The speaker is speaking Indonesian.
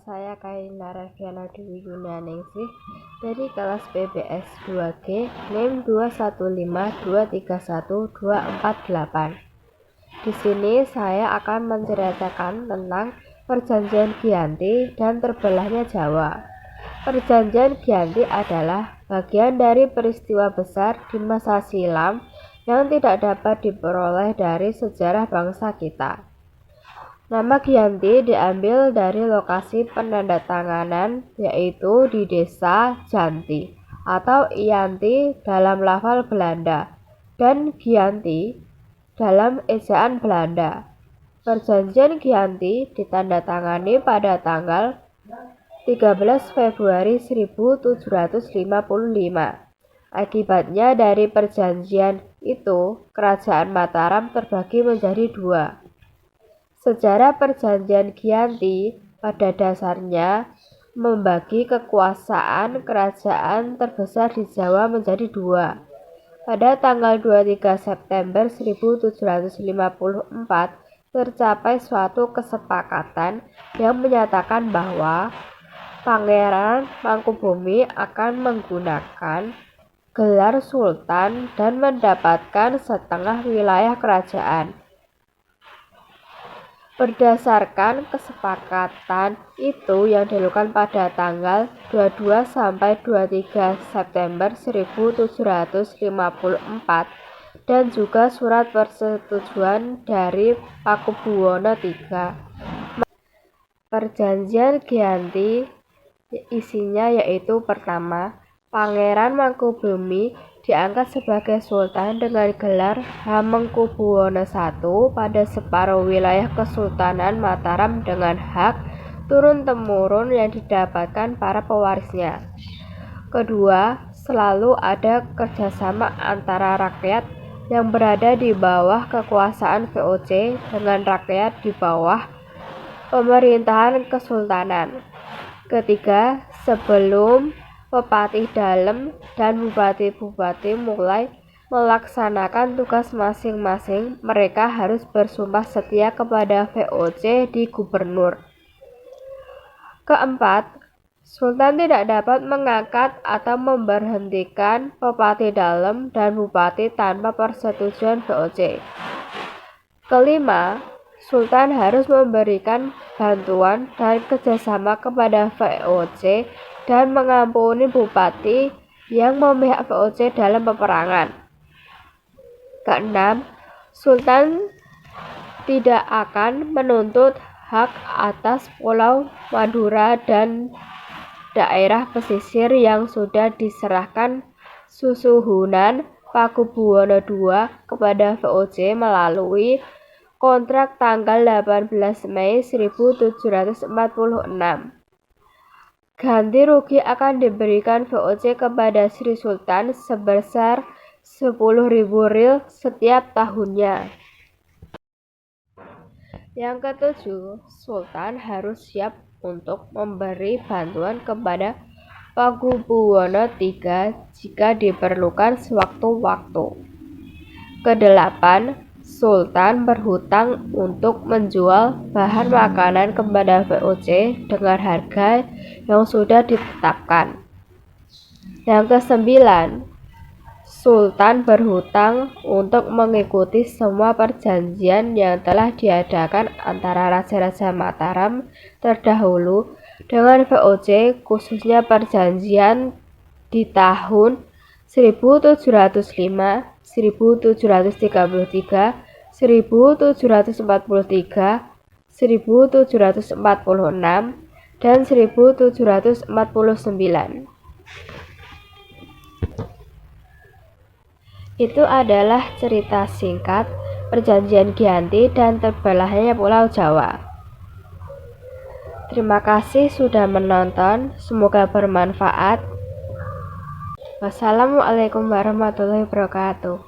saya Kaina Reviana Dewi Yunaningsih dari kelas PBS 2G NIM 215231248. Di sini saya akan menceritakan tentang Perjanjian Giyanti dan terbelahnya Jawa. Perjanjian Giyanti adalah bagian dari peristiwa besar di masa silam yang tidak dapat diperoleh dari sejarah bangsa kita. Nama Giyanti diambil dari lokasi penandatanganan, yaitu di desa Janti atau Ianti dalam lafal Belanda dan Giyanti dalam ejaan Belanda. Perjanjian Giyanti ditandatangani pada tanggal 13 Februari 1755. Akibatnya dari perjanjian itu, Kerajaan Mataram terbagi menjadi dua. Sejarah Perjanjian Giyanti pada dasarnya membagi kekuasaan kerajaan terbesar di Jawa menjadi dua. Pada tanggal 23 September 1754 tercapai suatu kesepakatan yang menyatakan bahwa Pangeran Mangkubumi akan menggunakan gelar sultan dan mendapatkan setengah wilayah kerajaan. Berdasarkan kesepakatan itu yang dilakukan pada tanggal 22 sampai 23 September 1754 dan juga surat persetujuan dari Pakubuwono III. Perjanjian Giyanti isinya yaitu pertama, Pangeran Mangkubumi diangkat sebagai sultan dengan gelar Hamengkubuwono I pada separuh wilayah Kesultanan Mataram dengan hak turun-temurun yang didapatkan para pewarisnya. Kedua, selalu ada kerjasama antara rakyat yang berada di bawah kekuasaan VOC dengan rakyat di bawah pemerintahan kesultanan. Ketiga, sebelum Pepatih Dalem dan Bupati-Bupati mulai melaksanakan tugas masing-masing, mereka harus bersumpah setia kepada VOC di gubernur. Keempat, Sultan tidak dapat mengangkat atau memberhentikan Pepatih Dalem dan Bupati tanpa persetujuan VOC. Kelima, Sultan harus memberikan bantuan dan kerjasama kepada VOC dan mengampuni bupati yang memihak VOC dalam peperangan. Keenam, Sultan tidak akan menuntut hak atas Pulau Madura dan daerah pesisir yang sudah diserahkan Susuhunan Pakubuwono II kepada VOC melalui kontrak tanggal 18 Mei 1746. Ganti rugi akan diberikan VOC kepada Sri Sultan sebesar 10.000 ril setiap tahunnya. Yang ketujuh, Sultan harus siap untuk memberi bantuan kepada Pakubuwono III jika diperlukan sewaktu-waktu. Kedelapan, Sultan berhutang untuk menjual bahan makanan kepada VOC dengan harga yang sudah ditetapkan. Yang kesembilan, Sultan berhutang untuk mengikuti semua perjanjian yang telah diadakan antara Raja-Raja Mataram terdahulu dengan VOC, khususnya perjanjian di tahun 1705, 1733, 1743, 1746, dan 1749. Itu adalah cerita singkat Perjanjian Giyanti dan terbelahnya Pulau Jawa. Terima kasih sudah menonton, semoga bermanfaat. Wassalamualaikum warahmatullahi wabarakatuh.